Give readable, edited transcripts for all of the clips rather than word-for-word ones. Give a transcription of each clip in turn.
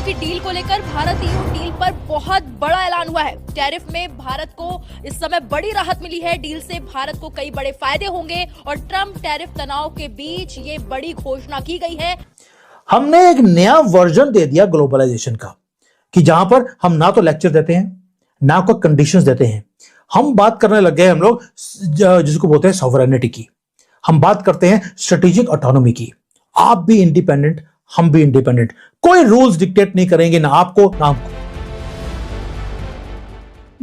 की डील को लेकर भारत ईयू डील पर बहुत बड़ा ऐलान हुआ है। टैरिफ में भारत को इस समय बड़ी राहत मिली है। डील से भारत को कई बड़े फायदे होंगे और ट्रंप टैरिफ तनाव के बीच ये बड़ी घोषणा की गई है। हमने एक नया वर्जन दे दिया ग्लोबलाइजेशन का, कि जहां पर हम ना तो लेक्चर देते हैं ना कोई कंडीशंस देते हैं। हम बात करने लग गए हम लोग जिसको बोलते हैं सॉवरेनिटी की। हम बात करते हैं स्ट्रेटेजिक ऑटोनॉमी की। आप भी इंडिपेंडेंट, हम भी इंडिपेंडेंट, कोई रूल्स डिक्टेट नहीं करेंगे, ना आपको ना हमको।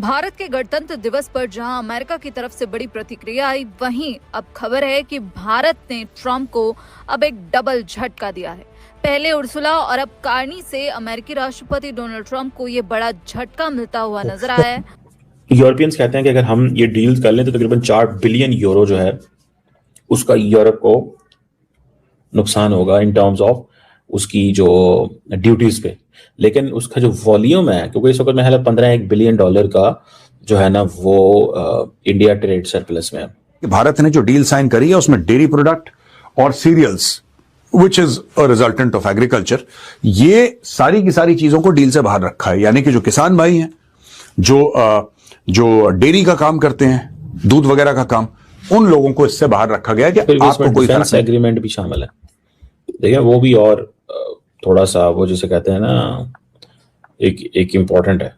भारत के गणतंत्र दिवस पर जहां अमेरिका की तरफ से बड़ी प्रतिक्रिया आई, वहीं अब खबर है कि भारत ने ट्रंप को अब एक डबल झटका दिया है। पहले उर्सुला और अब कार्नी से अमेरिकी राष्ट्रपति डोनाल्ड ट्रंप को ये बड़ा झटका मिलता हुआ नजर आया है। यूरोपियंस कहते हैं कि अगर हम ये डील कर लें तो तकरीबन 4 बिलियन यूरो जो है उसका यूरोप को नुकसान होगा इन टर्म्स ऑफ उसकी जो ड्यूटीज पे। लेकिन उसका जो वॉल्यूम है, क्योंकि इस वक्त में 15 बिलियन डॉलर का जो है ना वो इंडिया ट्रेड सरप्लस में है। भारत ने जो डील साइन करी है उसमें डेयरी प्रोडक्ट और cereals which is a resultant of agriculture, ये सारी की सारी चीजों को डील से बाहर रखा है। यानी कि जो किसान भाई हैं, जो डेयरी का काम करते हैं, दूध वगैरह का काम, उन लोगों को इससे बाहर रखा गया है कि आपको कोई डिफेंस एग्रीमेंट भी शामिल है। देखिए वो भी और थोड़ा सा वो जिसे कहते हैं ना एक इम्पोर्टेंट है,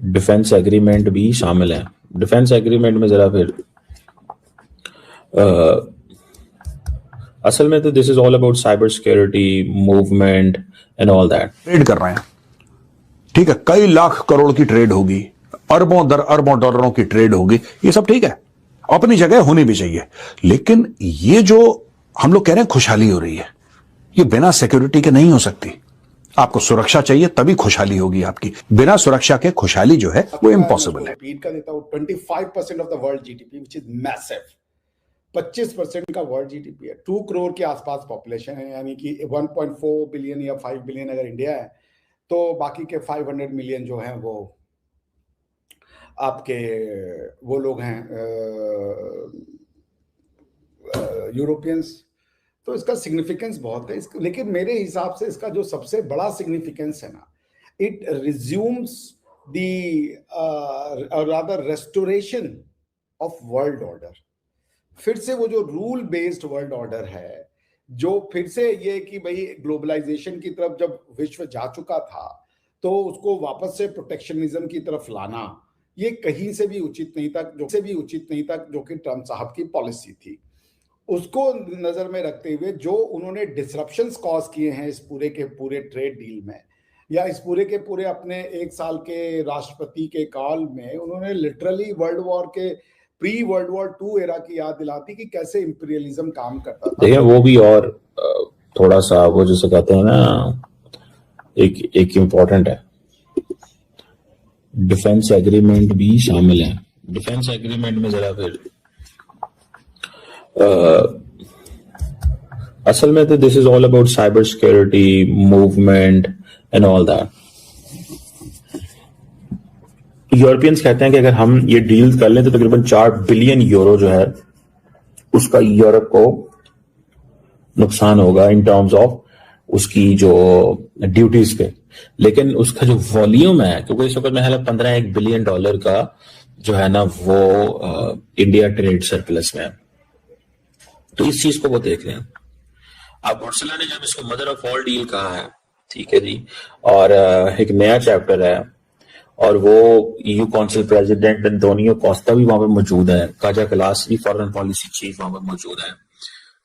डिफेंस एग्रीमेंट भी शामिल है। डिफेंस एग्रीमेंट में जरा फिर असल में तो this is all about cyber security, movement and all that. Trade कर रहे हैं, ठीक है, कई लाख करोड़ की ट्रेड होगी, अरबों अरबों डॉलरों की ट्रेड होगी, ये सब ठीक है, अपनी जगह होनी भी चाहिए। लेकिन ये जो हम लोग कह रहे हैं खुशहाली हो रही है, ये बिना सिक्योरिटी के नहीं हो सकती। आपको सुरक्षा चाहिए तभी खुशहाली होगी आपकी। बिना सुरक्षा के खुशहाली जो है वो इम्पॉसिबल है। रिपीट कर देता हूं, 25% of the world GDP which is massive. 25% का वर्ल्ड जीडीपी है, 2 करोड़ के आसपास पॉपुलेशन है, यानी कि 1.4 बिलियन या 5 बिलियन अगर इंडिया है तो बाकी के 500 मिलियन जो हैं वो आपके वो लोग हैं यूरोपियंस। तो इसका सिग्निफिकेंस बहुत है। लेकिन मेरे हिसाब से इसका जो सबसे बड़ा सिग्निफिकेंस है ना, it resumes the rather restoration of world order. फिर से वो जो रूल बेस्ड वर्ल्ड ऑर्डर है, जो फिर से ये कि भाई ग्लोबलाइजेशन की तरफ जब विश्व जा चुका था तो उसको वापस से प्रोटेक्शनिज्म की तरफ लाना, ये कहीं से भी उचित नहीं था, जो कि ट्रंप साहब की पॉलिसी थी। उसको नजर में रखते हुए जो उन्होंने डिसरप्शंस कॉज किए हैं इस पूरे के पूरे ट्रेड डील में, या इस पूरे के पूरे अपने 1 साल के राष्ट्रपति के काल में, उन्होंने लिटरली वर्ल्ड वॉर के प्री वर्ल्ड वॉर 2 एरा की याद दिलाती कि कैसे इंपीरियलिज्म काम करता था। देखिए वो भी और थोड़ा सा वो जिसे कहते हैं ना एक इम्पोर्टेंट है, डिफेंस एग्रीमेंट भी शामिल है। डिफेंस एग्रीमेंट में जरा फिर असल में तो this is all about cyber security, movement and all that. Europeans कहते हैं कि अगर हम ये डील कर लें तो तकरीबन 4 बिलियन यूरो जो है उसका यूरोप को नुकसान होगा इन टर्म्स ऑफ उसकी जो ड्यूटीज पे। लेकिन उसका जो वॉल्यूम है, क्योंकि इस वक्त में 15 बिलियन डॉलर का जो है ना वो इंडिया ट्रेड सरप्लस में है। तो इस चीज को वो देख रहे हैं। अब उर्सुला ने जब इसको मदर ऑफ ऑल डील कहा है, ठीक है जी, और एक नया चैप्टर है, और वो EU council president Antonio Costa भी वहां पे मौजूद है, काजा कलास भी फॉरेन पॉलिसी चीफ वहां पे मौजूद है।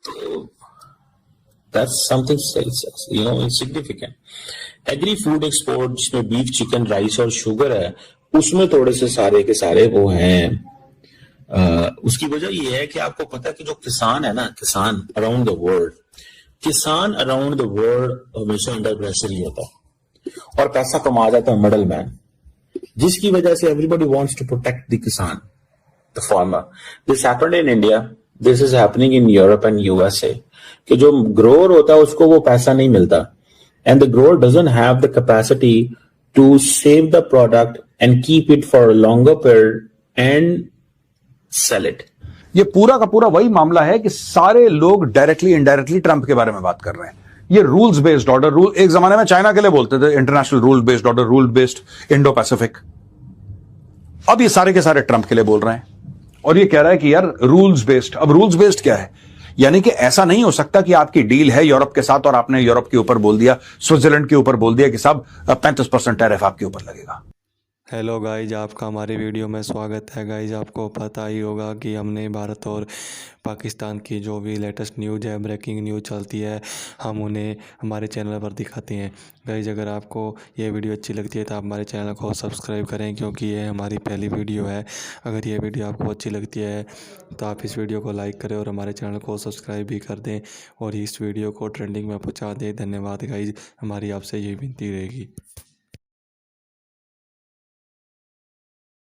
तो that's something significant. Agri food export जिसमें बीफ, चिकन, राइस और शुगर है, उसमें थोड़े से सारे के सारे वो हैं। उसकी वजह ये है कि आपको पता है कि जो किसान है ना, किसान अराउंड द वर्ल्ड हमेशा अंडर प्रेशर ही होता है और पैसा कमा जाता है मिडल मैन, जिसकी वजह से everybody wants to protect the kisan, the farmer. This happened in India, this is happening in Europe and USA, कि जो ग्रोअर होता है उसको वो पैसा नहीं मिलता, and the grower doesn't have the capacity to save the product and keep it for a longer period and sell it. ये पूरा का पूरा वही मामला है कि सारे लोग डायरेक्टली इनडायरेक्टली ट्रंप के बारे में बात कर रहे हैं ये रूल्स बेस्ड ऑर्डर, रूल एक जमाने में चाइना के लिए बोलते थे international rule based order, rule based Indo Pacific. अब ये सारे के सारे ट्रंप के लिए बोल रहे हैं और ये कह रहा है कि यार रूल्स बेस्ड। अब रूल्स बेस्ड क्या है? यानी कि ऐसा नहीं हो सकता कि आपकी डील है यूरोप के साथ और आपने यूरोप के ऊपर बोल दिया, स्विट्जरलैंड के ऊपर बोल दिया कि साहब 35% टैरिफ आपके ऊपर लगेगा। हेलो गाइज, आपका हमारे वीडियो में स्वागत है। गाइज, आपको पता ही होगा कि हमने भारत और पाकिस्तान की जो भी लेटेस्ट न्यूज़ है, ब्रेकिंग न्यूज़ चलती है, हम उन्हें हमारे चैनल पर दिखाते हैं। गाइज, अगर आपको ये वीडियो अच्छी लगती है तो आप हमारे चैनल को सब्सक्राइब करें, क्योंकि ये हमारी पहली वीडियो है। अगर ये वीडियो आपको अच्छी लगती है तो आप इस वीडियो को लाइक करें और हमारे चैनल को सब्सक्राइब भी कर दें और इस वीडियो को ट्रेंडिंग में पहुँचा दें। धन्यवाद गाइज, हमारी आपसे यही विनती रहेगी।